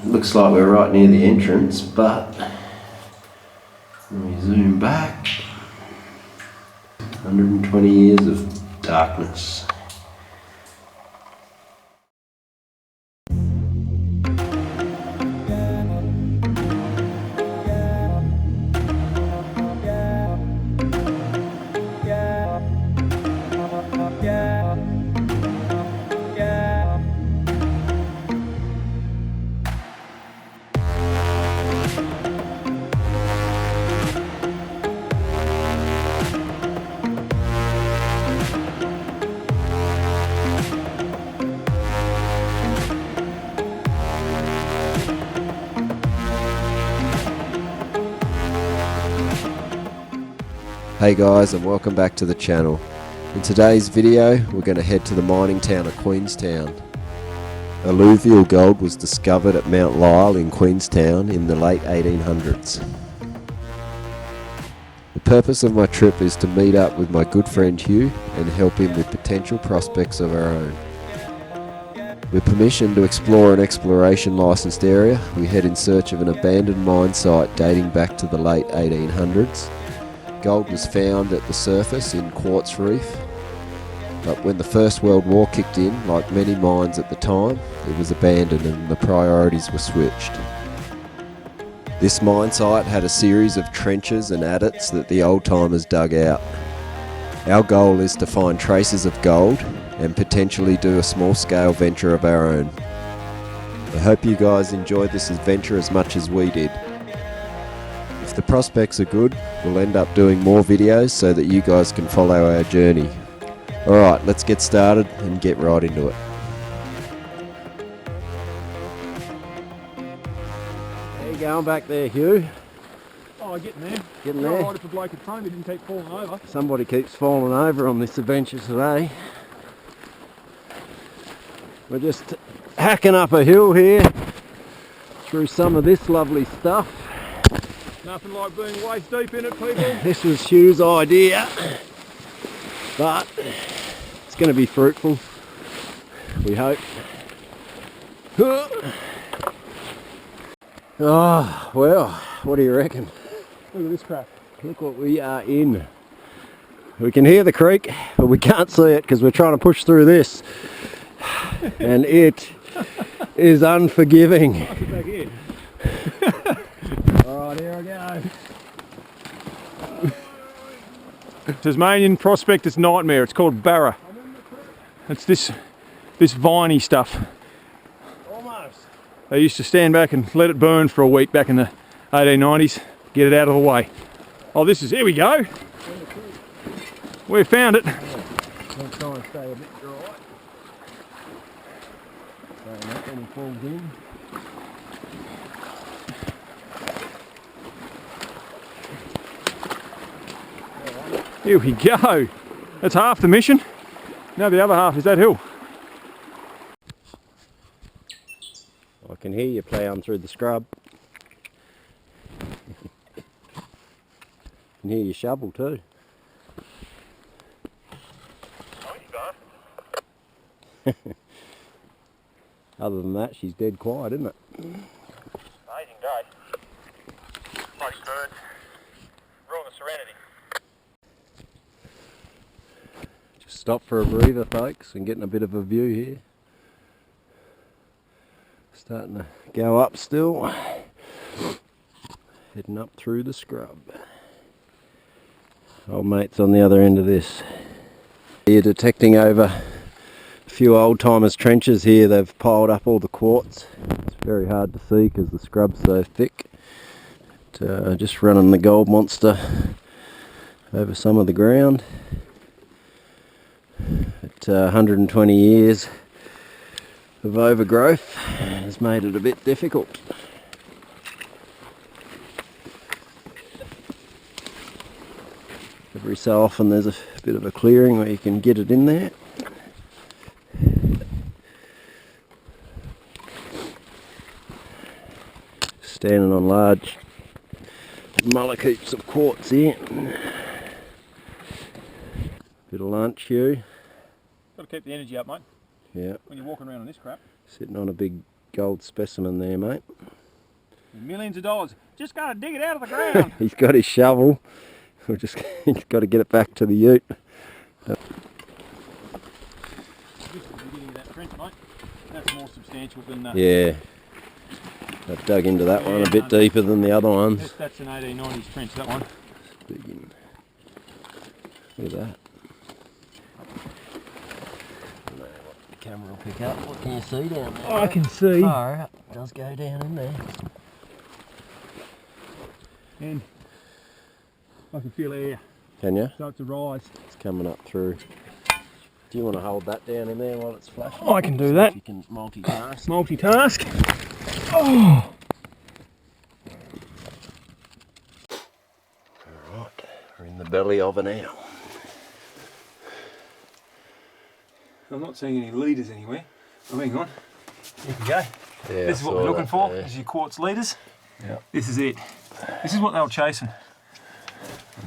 Looks like we're right near the entrance, but when we zoom back, 120 years of darkness. Hey guys, and welcome back to the channel. In today's video we're going to head to the mining town of Queenstown. Alluvial gold was discovered at Mount Lyell in Queenstown in the late 1800s. The purpose of my trip is to meet up with my good friend Hugh and help him with potential prospects of our own. With permission to explore an exploration licensed area, we head in search of an abandoned mine site dating back to the late 1800s. Gold was found at the surface in quartz reef, but when the First World War kicked in, like many mines at the time, it was abandoned and the priorities were switched. This mine site had a series of trenches and adits that the old timers dug out. Our goal is to find traces of gold and potentially do a small scale venture of our own. I hope you guys enjoyed this adventure as much as we did. If the prospects are good, we'll end up doing more videos so that you guys can follow our journey. Alright, let's get started and get right into it. How you going back there, Hugh? Oh, getting there. Getting there? Right if a bloke had phoned, he didn't keep falling over. Somebody keeps falling over on this adventure today. We're just hacking up a hill here through some of this lovely stuff. Nothing like being waist deep in it, people. This was Hugh's idea, but it's going to be fruitful, we hope. Oh, well, what do you reckon? Look at this crap. Look what we are in. We can hear the creek, but we can't see it because we're trying to push through this. And it is unforgiving. I'll get back in. Alright, here I go. Tasmanian prospector's nightmare. It's called barra. It's this viney stuff. Almost. They used to stand back and let it burn for a week back in the 1890s. Get it out of the way. Oh, here we go. We found it. I'm trying to stay a bit dry. So that when he falls in. Here we go. That's half the mission. Now the other half is that hill. I can hear you ploughing through the scrub. I can hear your shovel too. Other than that, she's dead quiet, isn't it? Amazing day. Bloody birds. Ruin the serenity. Just stop for a breather, folks, and getting a bit of a view here. Starting to go up still. Heading up through the scrub. Old mate's on the other end of this. You're detecting over a few old timers trenches here. They've piled up all the quartz. It's very hard to see because the scrub's so thick. But, just running the gold monster over some of the ground. At 120 years of overgrowth has made it a bit difficult. Every so often there's a bit of a clearing where you can get it in there. Standing on large mullock heaps of quartz here. Bit of lunch, Hugh. Got to keep the energy up, mate. Yeah. When you're walking around on this crap. Sitting on a big gold specimen there, mate. Millions of dollars. Just got to dig it out of the ground. He's got his shovel. He's got to get it back to the ute. This is the beginning of that trench, mate. That's more substantial than... Yeah. I've dug into that one a bit deeper than the other ones. That's an 1890s trench, that one. Look at that. The camera will pick up. What can you see down there? I can see. Far out. It does go down in there. And I can feel air. Can you? So it's a rise. It's coming up through. Do you want to hold that down in there while it's flashing? I can do that. You can multitask. Multitask. Oh. Alright, we're in the belly of an owl. I'm not seeing any leaders anywhere. Oh, hang on. Here we go. Yeah, This is what we're looking for. This is your quartz leaders. Yep. This is it. This is what they were chasing.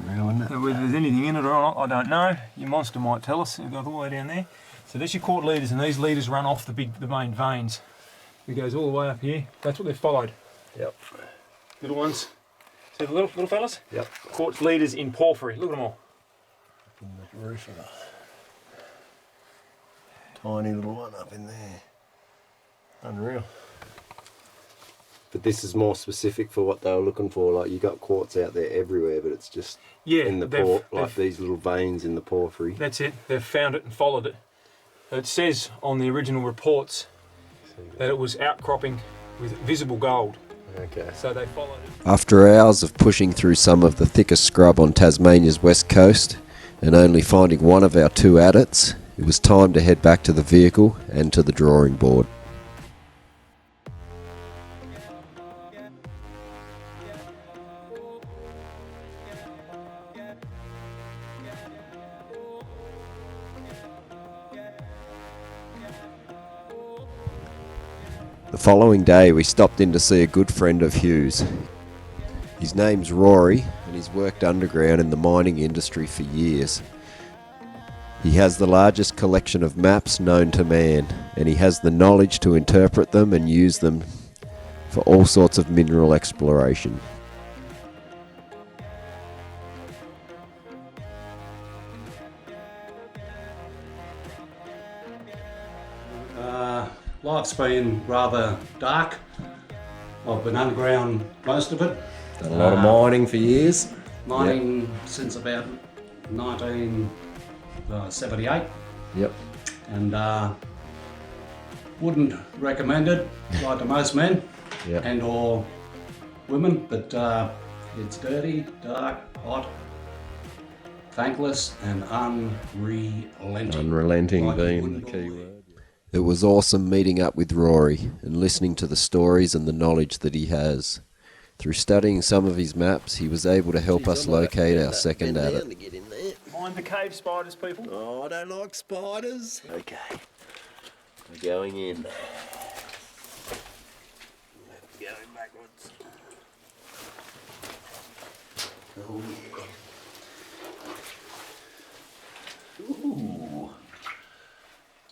Unreal, isn't it? So whether there's anything in it or not, I don't know. Your monster might tell us. It goes all the way down there. So there's your quartz leaders, and these leaders run off the main veins. It goes all the way up here. That's what they've followed. Yep. Little ones. See the little fellas? Yep. Quartz leaders in porphyry. Look at them all. In the roof of that. Tiny little one up in there. Unreal. But this is more specific for what they were looking for. Like, you got quartz out there everywhere, but it's just in the like these little veins in the porphyry. That's it. They've found it and followed it. It says on the original reports that it was outcropping with visible gold. Okay. So they followed it. After hours of pushing through some of the thickest scrub on Tasmania's west coast and only finding one of our two adits, it was time to head back to the vehicle and to the drawing board. The following day we stopped in to see a good friend of Hugh's. His name's Rory and he's worked underground in the mining industry for years. He has the largest collection of maps known to man, and he has the knowledge to interpret them and use them for all sorts of mineral exploration. Life's been rather dark. I've been underground most of it. Done a lot of mining for years. Mining since about 1978. Yep. And wouldn't recommend it, like to most men Yep. and or women, but it's dirty, dark, hot, thankless and unrelenting. Unrelenting Like you being the wouldn't key believe. word. It was awesome meeting up with Rory and listening to the stories and the knowledge that he has. Through studying some of his maps, he was able to help us locate our second adit. Mind the cave spiders, people. Oh, I don't like spiders. Okay, we're going in. Going backwards. Oh yeah. Ooh.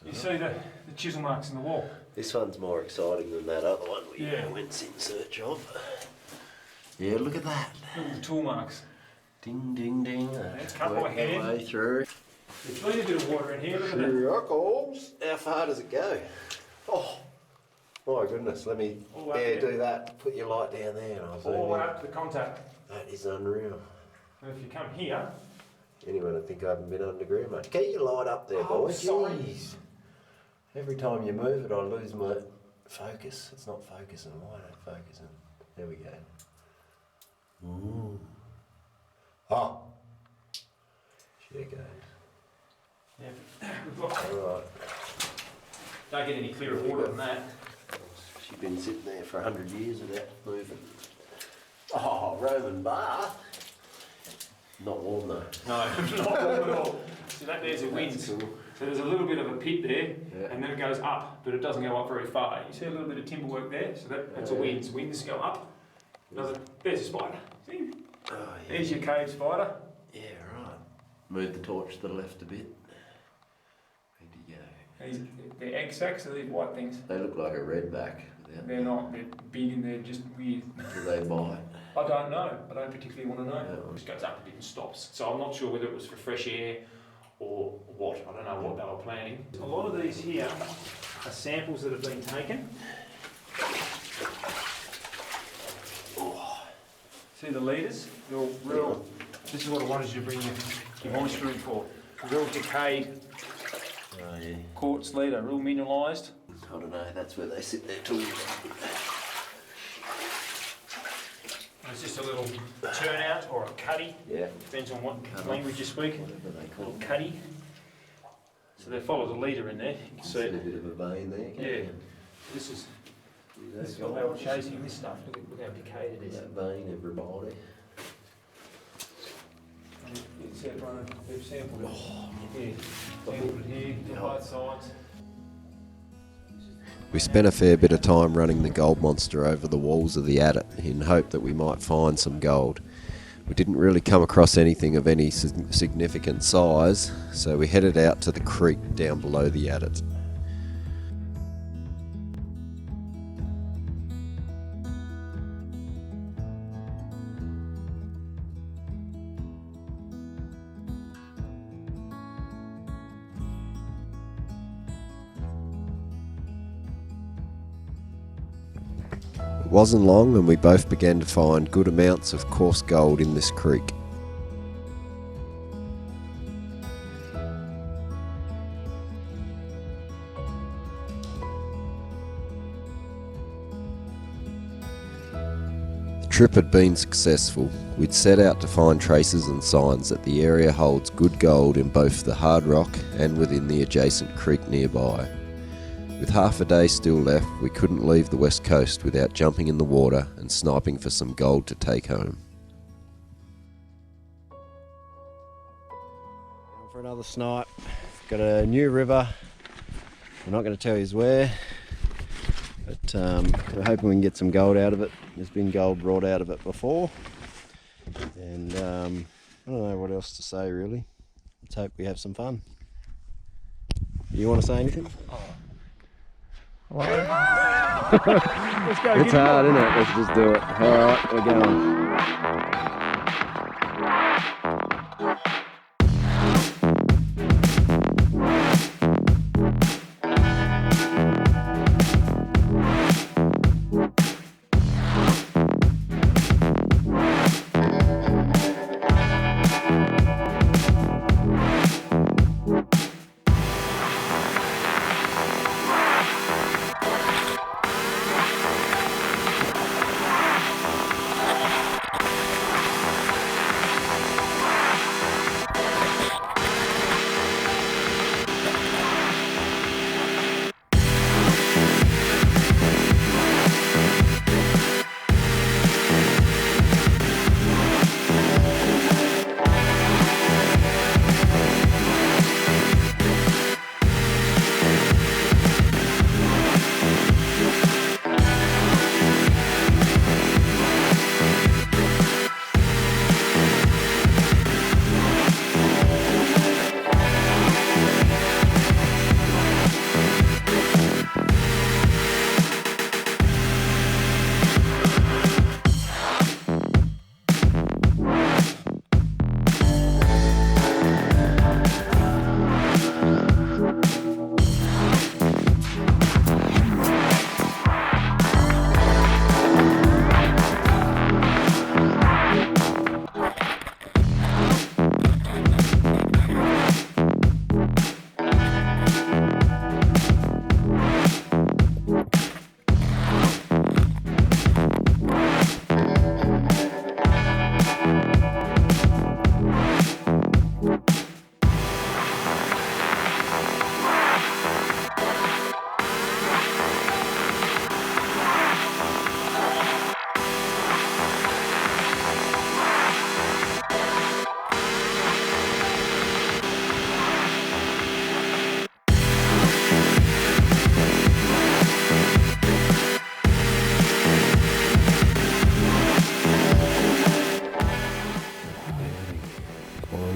You see the chisel marks in the wall? This one's more exciting than that other one we Yeah. went in search of. Yeah, look at that. Look at the tool marks. Ding, ding, ding. Let's cut my Working head. our way through. There's been a bit of water in here. Look at that. Miracles. How far does it go? Oh, my goodness. Let me All up do that. Put your light down there and I'll All zoom the way in. up to the contact. That is unreal. And if you come here, Anyone would think I haven't been underground much. Get your light up there, Oh, boy. sorry. Jeez. Every time you move it, I lose my focus. It's not focusing. Why not focusing? There we go. Ooh. Oh. There it goes. yeah, we've got, Alright. don't get any clearer water than that. She's been sitting there for 100 years without moving. Oh, Roman bath. Not warm though. No, not warm at all. So there's a wind. So there's a little bit of a pit there, and then it goes up, but it doesn't go up very far. You see a little bit of timber work there, so that's a wind. So winds go up. There's a spider. See? Oh, yeah. There's your cave spider. Yeah, right. Move the torch to the left a bit. Where'd you go? They're egg sacs, are these white things? They look like a redback. They're not, they're big and they're just weird. Do they bite? I don't know. I don't particularly want to know. Yeah. It just goes up a bit and stops. So I'm not sure whether it was for fresh air or what. I don't know what they were planning. A lot of these here are samples that have been taken. See the leaders? They're all real. This is what I wanted you to bring your monster in for. Real decayed quartz leader, real mineralised. I don't know, that's where they sit their tools. It's just a little turnout or a cuddy. Yeah. Depends on what language you speak. Whatever they call Little it. cuddy. So they follow the leader in there. You can see See a it. bit of a vein there. can't Yeah. you? This is That's what they were chasing this stuff. Look how decayed it is. that vein, everybody. They've sampled it. Yeah. Sampled it here, to both sides. We spent a fair bit of time running the gold monster over the walls of the adit in hope that we might find some gold. We didn't really come across anything of any significant size, so we headed out to the creek down below the adit. It wasn't long and we both began to find good amounts of coarse gold in this creek. The trip had been successful. We'd set out to find traces and signs that the area holds good gold in both the hard rock and within the adjacent creek nearby. With half a day still left, we couldn't leave the west coast without jumping in the water and sniping for some gold to take home. Going for another snipe. Got a new river. I'm not going to tell you where, but we're hoping we can get some gold out of it. There's been gold brought out of it before, and I don't know what else to say really. Let's hope we have some fun. You want to say anything? Let's go. It's hard, isn't it? Let's just do it. Alright, we're going.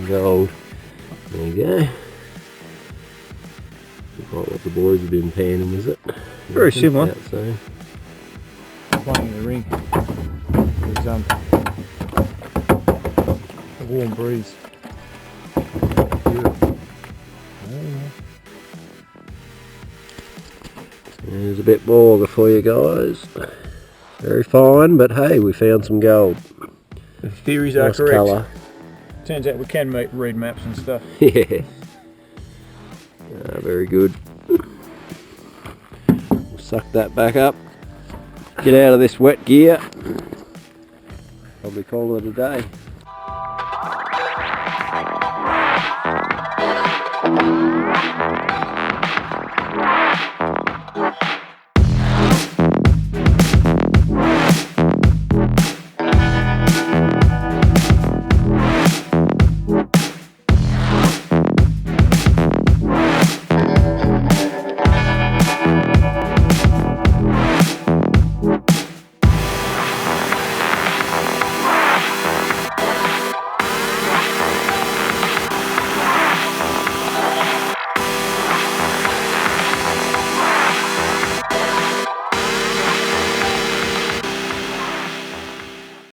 Gold. There you go. Quite what the boys have been panning, is it? Very similar. So playing in the ring. There's a warm breeze. Beautiful. There's a bit more for you guys. Very fine, but hey, we found some gold. The theories are Nice correct. colour. Turns out we can read maps and stuff. Yeah. Very good. We'll suck that back up. Get out of this wet gear. Probably call it a day.